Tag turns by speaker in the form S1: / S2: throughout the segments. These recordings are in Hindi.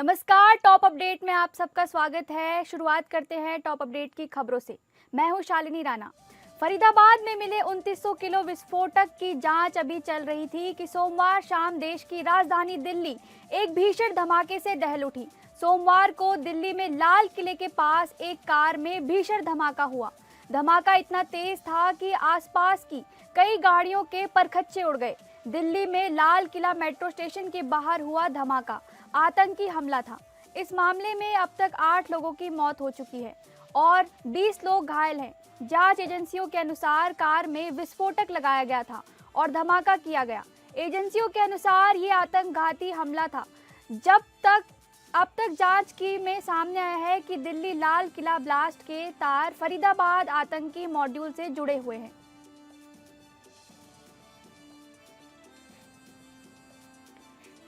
S1: नमस्कार। टॉप अपडेट में आप सबका स्वागत है। शुरुआत करते हैं टॉप अपडेट की खबरों से। मैं हूं शालिनी राणा। फरीदाबाद में मिले 2900 किलो विस्फोटक की जांच अभी चल रही थी कि सोमवार शाम देश की राजधानी दिल्ली एक भीषण धमाके से दहल उठी। सोमवार को दिल्ली में लाल किले के पास एक कार में भीषण धमाका हुआ। धमाका इतना तेज था कि आसपास की कई गाड़ियों के परखच्चे उड़ गए। दिल्ली में लाल किला मेट्रो स्टेशन के बाहर हुआ धमाका आतंकी हमला था। इस मामले में अब तक 8 लोगों की मौत हो चुकी है और 20 लोग घायल हैं। जांच एजेंसियों के अनुसार कार में विस्फोटक लगाया गया था और धमाका किया गया। एजेंसियों के अनुसार ये आतंकघाती हमला था। अब तक जांच की में सामने आया है कि दिल्ली लाल किला ब्लास्ट के तार फरीदाबाद आतंकी मॉड्यूल से जुड़े हुए हैं।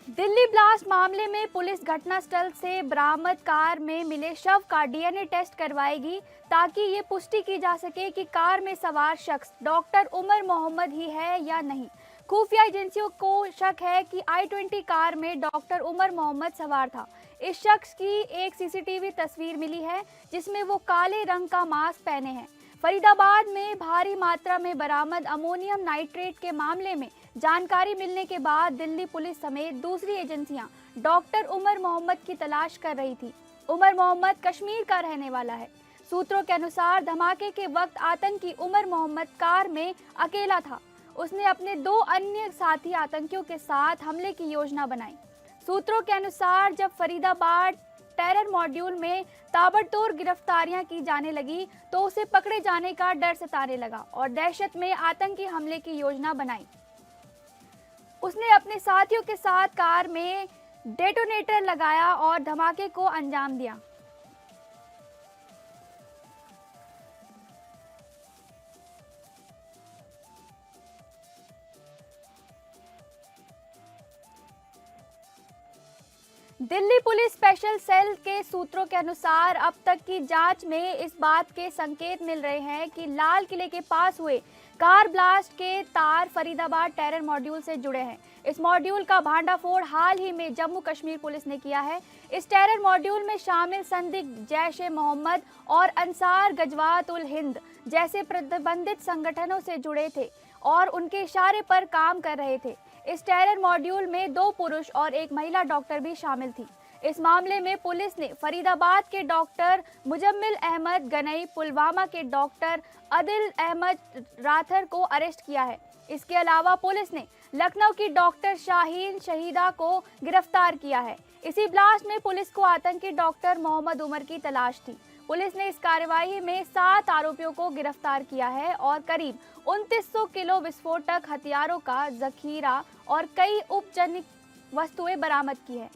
S1: दिल्ली ब्लास्ट मामले में पुलिस घटनास्थल से बरामद कार में मिले शव का डीएनए टेस्ट करवाएगी ताकि ये पुष्टि की जा सके कि कार में सवार शख्स डॉक्टर उमर मोहम्मद ही है या नहीं। खुफिया एजेंसियों को शक है कि i20 कार में डॉक्टर उमर मोहम्मद सवार था। इस शख्स की एक सीसीटीवी तस्वीर मिली है जिसमें वो काले रंग का मास्क पहने हैं। फरीदाबाद में भारी मात्रा में बरामद अमोनियम नाइट्रेट के मामले में जानकारी मिलने के बाद दिल्ली पुलिस समेत दूसरी एजेंसियां डॉक्टर उमर मोहम्मद की तलाश कर रही थी। उमर मोहम्मद कश्मीर का रहने वाला है। सूत्रों के अनुसार धमाके के वक्त आतंकी उमर मोहम्मद कार में अकेला था। उसने अपने 2 अन्य साथी आतंकियों के साथ हमले की योजना बनाई। सूत्रों के अनुसार जब फरीदाबाद टेरर मॉड्यूल में ताबड़तोड़ गिरफ्तारियां की जाने लगी तो उसे पकड़े जाने का डर सताने लगा और दहशत में आतंकी हमले की योजना बनाई। उसने अपने साथियों के साथ कार में डेटोनेटर लगाया और धमाके को अंजाम दिया। दिल्ली पुलिस स्पेशल सेल के सूत्रों के अनुसार अब तक की जांच में इस बात के संकेत मिल रहे हैं कि लाल किले के पास हुए कार ब्लास्ट के तार फरीदाबाद टेरर मॉड्यूल से जुड़े हैं। इस मॉड्यूल का भांडाफोड़ हाल ही में जम्मू कश्मीर पुलिस ने किया है। इस टेरर मॉड्यूल में शामिल संदिग्ध जैश-ए-मोहम्मद और अंसार गजवात उल हिंद जैसे प्रतिबंधित संगठनों से जुड़े थे और उनके इशारे पर काम कर रहे थे। इस टेरर मॉड्यूल में 2 पुरुष और 1 महिला डॉक्टर भी शामिल थी। इस मामले में पुलिस ने फरीदाबाद के डॉक्टर मुजम्मिल अहमद गनई, पुलवामा के डॉक्टर अदिल अहमद राथर को अरेस्ट किया है। इसके अलावा पुलिस ने लखनऊ की डॉक्टर शाहीन शहीदा को गिरफ्तार किया है। इसी ब्लास्ट में पुलिस को आतंकी डॉक्टर मोहम्मद उमर की तलाश थी। पुलिस ने इस कार्यवाही में 7 आरोपियों को गिरफ्तार किया है और करीब 2900 किलो विस्फोटक हथियारों का जखीरा और कई उपजनिक वस्तुएं बरामद की है।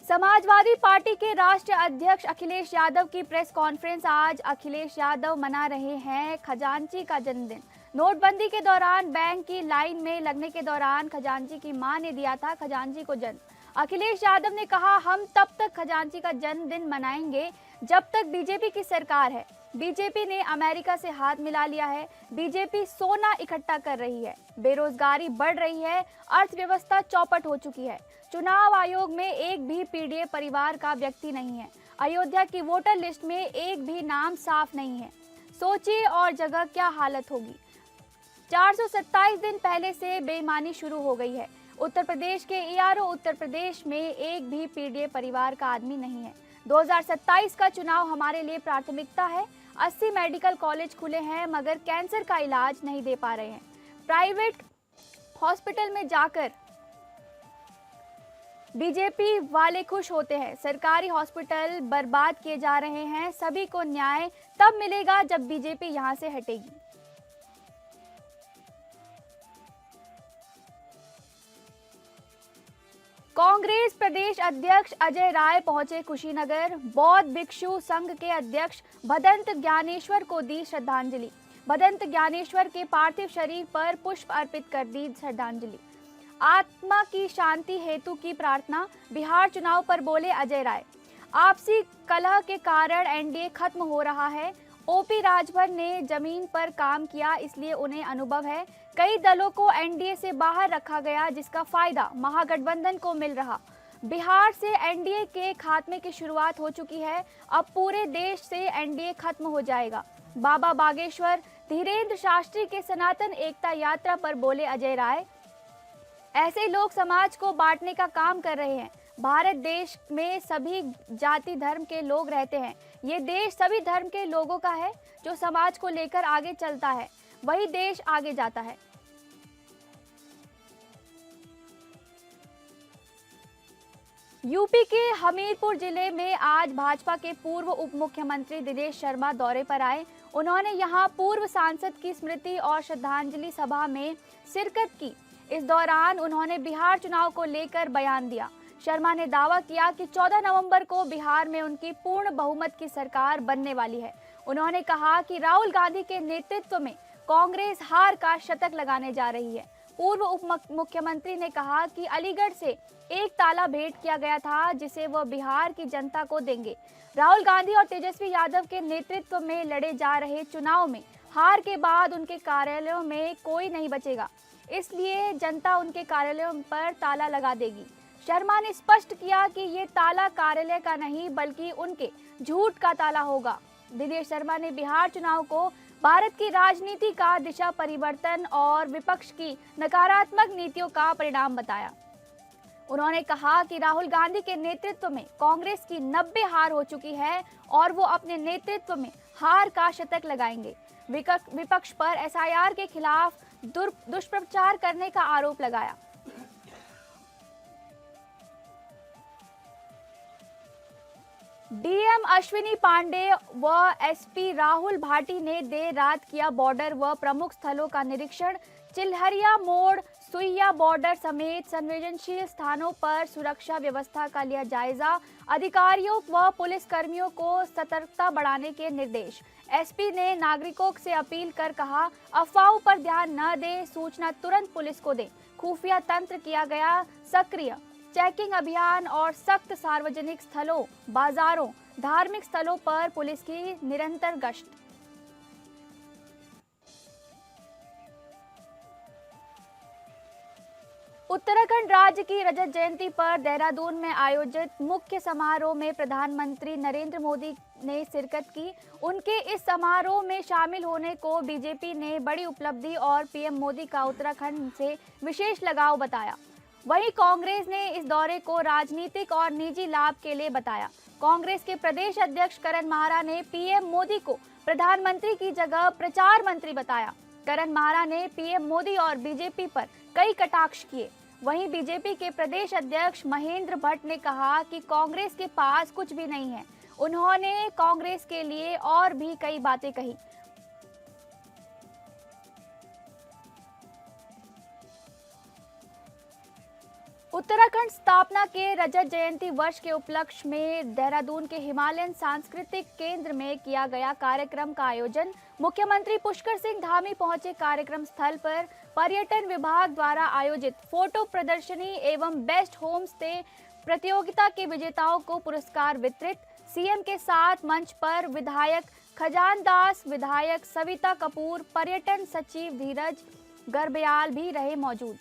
S1: समाजवादी पार्टी के राष्ट्रीय अध्यक्ष अखिलेश यादव की प्रेस कॉन्फ्रेंस। आज अखिलेश यादव मना रहे हैं खजांची का जन्मदिन। नोटबंदी के दौरान बैंक की लाइन में लगने के दौरान खजांची की मां ने दिया था खजांची को जन्म। अखिलेश यादव ने कहा, हम तब तक खजांची का जन्मदिन मनाएंगे जब तक बीजेपी की सरकार है। बीजेपी ने अमेरिका से हाथ मिला लिया है। बीजेपी सोना इकट्ठा कर रही है, बेरोजगारी बढ़ रही है, अर्थव्यवस्था चौपट हो चुकी है। चुनाव आयोग में एक भी पीडीए परिवार का व्यक्ति नहीं है। अयोध्या की वोटर लिस्ट में एक भी नाम साफ नहीं है। सोचिए और जगह क्या हालत होगी। 427 दिन पहले से बेईमानी शुरू हो गई है। उत्तर प्रदेश के एआरओ उत्तर प्रदेश में एक भी पीडीए परिवार का आदमी नहीं है। 2027 का चुनाव हमारे लिए प्राथमिकता है। 80 मेडिकल कॉलेज खुले हैं मगर कैंसर का इलाज नहीं दे पा रहे हैं। प्राइवेट हॉस्पिटल में जाकर बीजेपी वाले खुश होते हैं। सरकारी हॉस्पिटल बर्बाद किए जा रहे हैं। सभी को न्याय तब मिलेगा जब बीजेपी यहां से हटेगी। कांग्रेस प्रदेश अध्यक्ष अजय राय पहुंचे कुशीनगर। बौद्ध भिक्षु संघ के अध्यक्ष भदंत ज्ञानेश्वर को दी श्रद्धांजलि। भदंत ज्ञानेश्वर के पार्थिव शरीर पर पुष्प अर्पित कर दी श्रद्धांजलि। आत्मा की शांति हेतु की प्रार्थना। बिहार चुनाव पर बोले अजय राय, आपसी कलह के कारण एनडीए खत्म हो रहा है। ओपी राजभर ने जमीन पर काम किया, इसलिए उन्हें अनुभव है। कई दलों को एनडीए से बाहर रखा गया, जिसका फायदा महागठबंधन को मिल रहा। बिहार से एनडीए के खात्मे की शुरुआत हो चुकी है। अब पूरे देश से एनडीए खत्म हो जाएगा। बाबा बागेश्वर धीरेन्द्र शास्त्री के सनातन एकता यात्रा पर बोले अजय राय, ऐसे लोग समाज को बांटने का काम कर रहे हैं। भारत देश में सभी जाति धर्म के लोग रहते हैं। ये देश सभी धर्म के लोगों का है। जो समाज को लेकर आगे चलता है, वही देश आगे जाता है। यूपी के हमीरपुर जिले में आज भाजपा के पूर्व उप मुख्यमंत्री दिनेश शर्मा दौरे पर आए। उन्होंने यहां पूर्व सांसद की स्मृति और श्रद्धांजलि सभा में शिरकत की। इस दौरान उन्होंने बिहार चुनाव को लेकर बयान दिया। शर्मा ने दावा किया कि 14 नवंबर को बिहार में उनकी पूर्ण बहुमत की सरकार बनने वाली है। उन्होंने कहा कि राहुल गांधी के नेतृत्व में कांग्रेस हार का शतक लगाने जा रही है। पूर्व उप मुख्यमंत्री ने कहा कि अलीगढ़ से एक ताला भेंट किया गया था, जिसे वह बिहार की जनता को देंगे। राहुल गांधी और तेजस्वी यादव के नेतृत्व में लड़े जा रहे चुनाव में हार के बाद उनके कार्यालयों में कोई नहीं बचेगा, इसलिए जनता उनके कार्यालयों पर ताला लगा देगी। शर्मा ने स्पष्ट किया कि ये ताला कार्यालय का नहीं, बल्कि उनके झूठ का ताला होगा। दिनेश शर्मा ने बिहार चुनाव को भारत की राजनीति का दिशा परिवर्तन और विपक्ष की नकारात्मक नीतियों का परिणाम बताया। उन्होंने कहा कि राहुल गांधी के नेतृत्व में कांग्रेस की 90 हार हो चुकी है और वो अपने नेतृत्व में हार का शतक लगाएंगे। विपक्ष पर एसआईआर के खिलाफ दुष्प्रचार करने का आरोप लगाया। डीएम अश्विनी पांडे व एसपी राहुल भाटी ने देर रात किया बॉर्डर व प्रमुख स्थलों का निरीक्षण। चिल्हरिया मोड़, सुइया बॉर्डर समेत संवेदनशील स्थानों पर सुरक्षा व्यवस्था का लिया जायजा। अधिकारियों व पुलिस कर्मियों को सतर्कता बढ़ाने के निर्देश। एसपी ने नागरिकों से अपील कर कहा, अफवाहों पर ध्यान न दें, सूचना तुरंत पुलिस को दें। खुफिया तंत्र किया गया सक्रिय। चेकिंग अभियान और सख्त। सार्वजनिक स्थलों, बाजारों, धार्मिक स्थलों पर पुलिस की निरंतर गश्त। उत्तराखंड राज्य की रजत जयंती पर देहरादून में आयोजित मुख्य समारोह में प्रधानमंत्री नरेंद्र मोदी ने शिरकत की। उनके इस समारोह में शामिल होने को बीजेपी ने बड़ी उपलब्धि और पीएम मोदी का उत्तराखंड से विशेष लगाव बताया। वहीं कांग्रेस ने इस दौरे को राजनीतिक और निजी लाभ के लिए बताया। कांग्रेस के प्रदेश अध्यक्ष करण माहरा ने पीएम मोदी को प्रधानमंत्री की जगह प्रचार मंत्री बताया। करण माहरा ने पीएम मोदी और बीजेपी पर कई कटाक्ष किए। वहीं बीजेपी के प्रदेश अध्यक्ष महेंद्र भट्ट ने कहा कि कांग्रेस के पास कुछ भी नहीं है। उन्होंने कांग्रेस के लिए और भी कई बातें कही। उत्तराखंड स्थापना के रजत जयंती वर्ष के उपलक्ष्य में देहरादून के हिमालयन सांस्कृतिक केंद्र में किया गया कार्यक्रम का आयोजन। मुख्यमंत्री पुष्कर सिंह धामी पहुंचे। कार्यक्रम स्थल पर पर्यटन विभाग द्वारा आयोजित फोटो प्रदर्शनी एवं बेस्ट होम स्टे प्रतियोगिता के विजेताओं को पुरस्कार वितरित। सीएम के साथ मंच पर विधायक खजान दास, विधायक सविता कपूर, पर्यटन सचिव धीरज गर्ब्याल भी रहे मौजूद।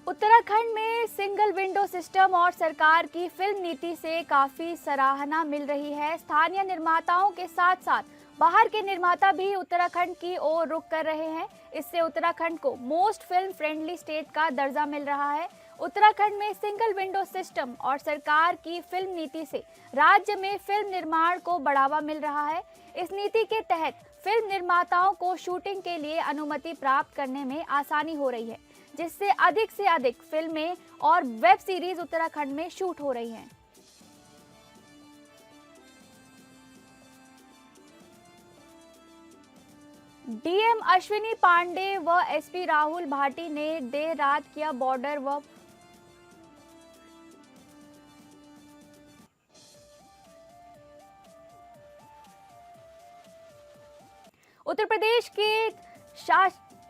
S1: उत्तराखंड में सिंगल विंडो सिस्टम और सरकार की फिल्म नीति से काफी सराहना मिल रही है। स्थानीय निर्माताओं के साथ साथ बाहर के निर्माता भी उत्तराखंड की ओर रुख कर रहे हैं। इससे उत्तराखंड को मोस्ट फिल्म फ्रेंडली स्टेट का दर्जा मिल रहा है। उत्तराखंड में सिंगल विंडो सिस्टम और सरकार की फिल्म नीति से राज्य में फिल्म निर्माण को बढ़ावा मिल रहा है। इस नीति के तहत फिल्म निर्माताओं को शूटिंग के लिए अनुमति प्राप्त करने में आसानी हो रही है, जिससे अधिक से अधिक फिल्में और वेब सीरीज उत्तराखंड में शूट हो रही हैं। डीएम अश्विनी पांडे व एसपी राहुल भाटी ने देर रात किया बॉर्डर व उत्तर प्रदेश के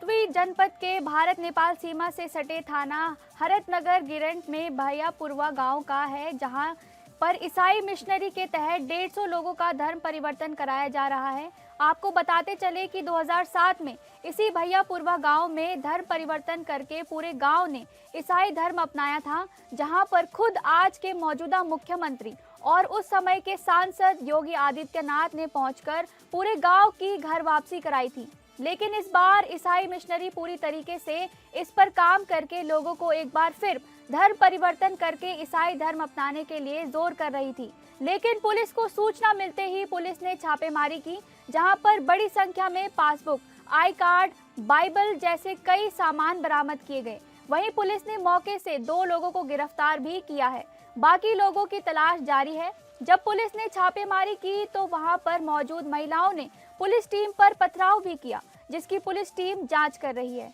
S1: हरदोई जनपद के भारत नेपाल सीमा से सटे थाना हरतनगर गिरंट में भैयापुरवा गांव का है, जहां पर ईसाई मिशनरी के तहत 150 लोगों का धर्म परिवर्तन कराया जा रहा है। आपको बताते चले कि 2007 में इसी भैयापुरवा गांव में धर्म परिवर्तन करके पूरे गांव ने ईसाई धर्म अपनाया था, जहां पर खुद आज के मौजूदा मुख्यमंत्री और उस समय के सांसद योगी आदित्यनाथ ने पहुंचकर पूरे गांव की घर वापसी कराई थी। लेकिन इस बार ईसाई मिशनरी पूरी तरीके से इस पर काम करके लोगों को एक बार फिर धर्म परिवर्तन करके ईसाई धर्म अपनाने के लिए जोर कर रही थी। लेकिन पुलिस को सूचना मिलते ही पुलिस ने छापेमारी की, जहां पर बड़ी संख्या में पासबुक, आई कार्ड, बाइबल जैसे कई सामान बरामद किए गए। वहीं पुलिस ने मौके से 2 लोगों को गिरफ्तार भी किया है। बाकी लोगों की तलाश जारी है। जब पुलिस ने छापेमारी की तो वहां पर मौजूद महिलाओं ने पुलिस टीम पर पथराव भी किया, जिसकी पुलिस टीम जांच कर रही है।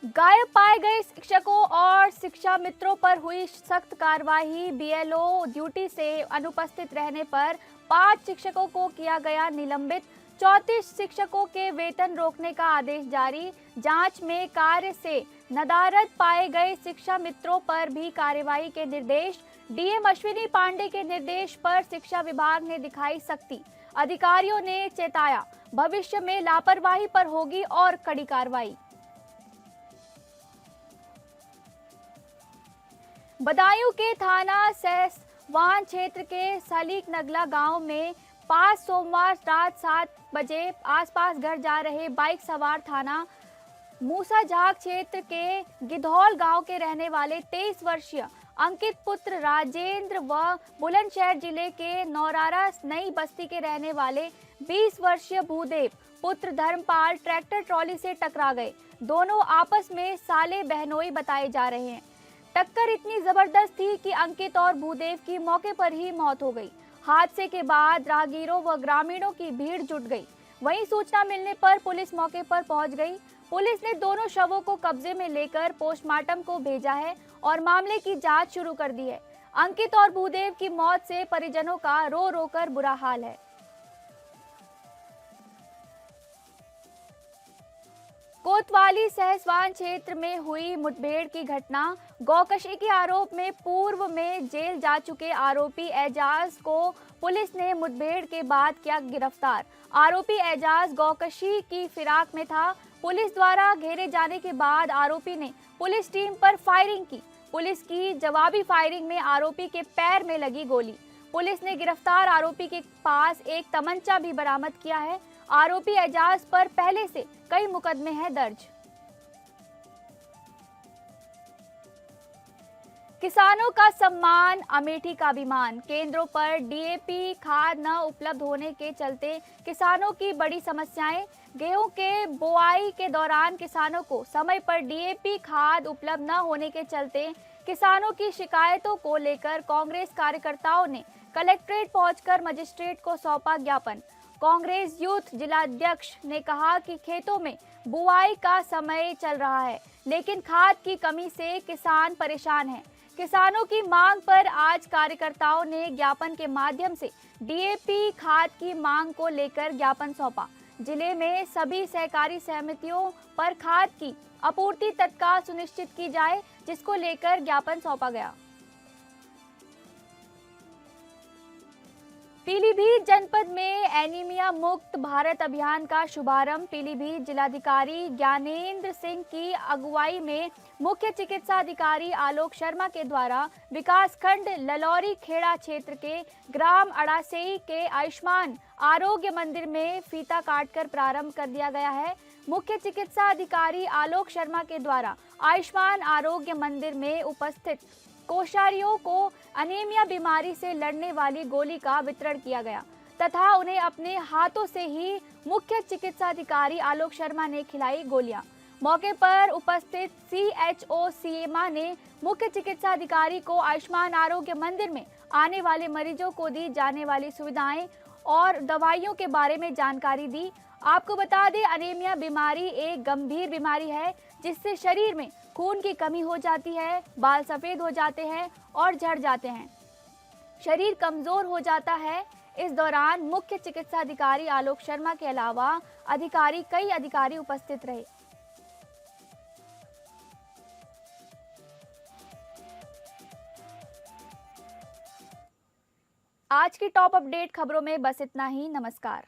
S1: गायब पाए गए शिक्षकों और शिक्षा मित्रों पर हुई सख्त कार्रवाई। बीएलओ ड्यूटी से अनुपस्थित रहने पर 5 शिक्षकों को किया गया निलंबित। 34 शिक्षकों के वेतन रोकने का आदेश जारी। जांच में कार्य से नदारद पाए गए शिक्षा मित्रों पर भी कार्रवाई के निर्देश। डीएम अश्विनी पांडे के निर्देश पर शिक्षा विभाग ने दिखाई सख्ती। अधिकारियों ने चेताया, भविष्य में लापरवाही पर होगी और कड़ी कार्रवाई। बदायूं के थाना सहसवान क्षेत्र के सलीक नगला गांव में 5 सोमवार रात 7 बजे आसपास घर जा रहे बाइक सवार थाना मूसाझाक क्षेत्र के गिधौल गांव के रहने वाले 23 वर्षीय अंकित पुत्र राजेंद्र व बुलंदशहर जिले के नौरारा नई बस्ती के रहने वाले 20 वर्षीय भूदेव पुत्र धर्मपाल ट्रैक्टर ट्रॉली से टकरा गए। दोनों आपस में साले बहनोई बताए जा रहे हैं। टक्कर इतनी जबरदस्त थी कि अंकित और भूदेव की मौके पर ही मौत हो गई। हादसे के बाद राहगीरों व ग्रामीणों की भीड़ जुट गई। वहीं सूचना मिलने पर पुलिस मौके पर पहुंच गई। पुलिस ने दोनों शवों को कब्जे में लेकर पोस्टमार्टम को भेजा है और मामले की जांच शुरू कर दी है। अंकित और भूदेव की मौत से परिजनों का रो रो कर बुरा हाल है। कोतवाली सहसवान क्षेत्र में हुई मुठभेड़ की घटना। गौकशी के आरोप में पूर्व में जेल जा चुके आरोपी एजाज को पुलिस ने मुठभेड़ के बाद किया गिरफ्तार। आरोपी एजाज गौकशी की फिराक में था। पुलिस द्वारा घेरे जाने के बाद आरोपी ने पुलिस टीम पर फायरिंग की। पुलिस की जवाबी फायरिंग में आरोपी के पैर में लगी गोली। पुलिस ने गिरफ्तार आरोपी के पास एक तमंचा भी बरामद किया है। आरोपी एजाज पर पहले से कई मुकदमे हैं दर्ज। किसानों का सम्मान, अमेठी का अभिमान। केंद्रों पर डीएपी खाद न उपलब्ध होने के चलते किसानों की बड़ी समस्याएं। गेहूं के बुआई के दौरान किसानों को समय पर डीएपी खाद उपलब्ध न होने के चलते किसानों की शिकायतों को लेकर कांग्रेस कार्यकर्ताओं ने कलेक्ट्रेट पहुंचकर मजिस्ट्रेट को सौंपा ज्ञापन। कांग्रेस यूथ जिलाध्यक्ष ने कहा कि खेतों में बुआई का समय चल रहा है, लेकिन खाद की कमी से किसान परेशान हैं। किसानों की मांग पर आज कार्यकर्ताओं ने ज्ञापन के माध्यम से डीएपी खाद की मांग को लेकर ज्ञापन सौंपा। जिले में सभी सहकारी समितियों पर खाद की आपूर्ति तत्काल सुनिश्चित की जाए, जिसको लेकर ज्ञापन सौंपा गया। पीलीभीत जनपद में एनीमिया मुक्त भारत अभियान का शुभारंभ। पीलीभीत जिलाधिकारी ज्ञानेंद्र सिंह की अगुवाई में मुख्य चिकित्सा अधिकारी आलोक शर्मा के द्वारा विकासखंड ललौरी खेड़ा क्षेत्र के ग्राम अड़ासेई के आयुष्मान आरोग्य मंदिर में फीता काटकर प्रारंभ कर दिया गया है। मुख्य चिकित्सा अधिकारी आलोक शर्मा के द्वारा आयुष्मान आरोग्य मंदिर में उपस्थित कोषारियों को अनीमिया बीमारी से लड़ने वाली गोली का वितरण किया गया तथा उन्हें अपने हाथों से ही मुख्य चिकित्सा अधिकारी आलोक शर्मा ने खिलाई गोलियां। मौके पर उपस्थित सीएचओ सीएमआ ने मुख्य चिकित्सा अधिकारी को आयुष्मान आरोग्य मंदिर में आने वाले मरीजों को दी जाने वाली सुविधाएं और दवाइयों के बारे में जानकारी दी। आपको बता दें, अनीमिया बीमारी एक गंभीर बीमारी है जिससे शरीर में खून की कमी हो जाती है, बाल सफेद हो जाते हैं और झड़ जाते हैं, शरीर कमजोर हो जाता है। इस दौरान मुख्य चिकित्सा अधिकारी आलोक शर्मा के अलावा कई अधिकारी उपस्थित रहे। आज की टॉप अपडेट खबरों में बस इतना ही। नमस्कार।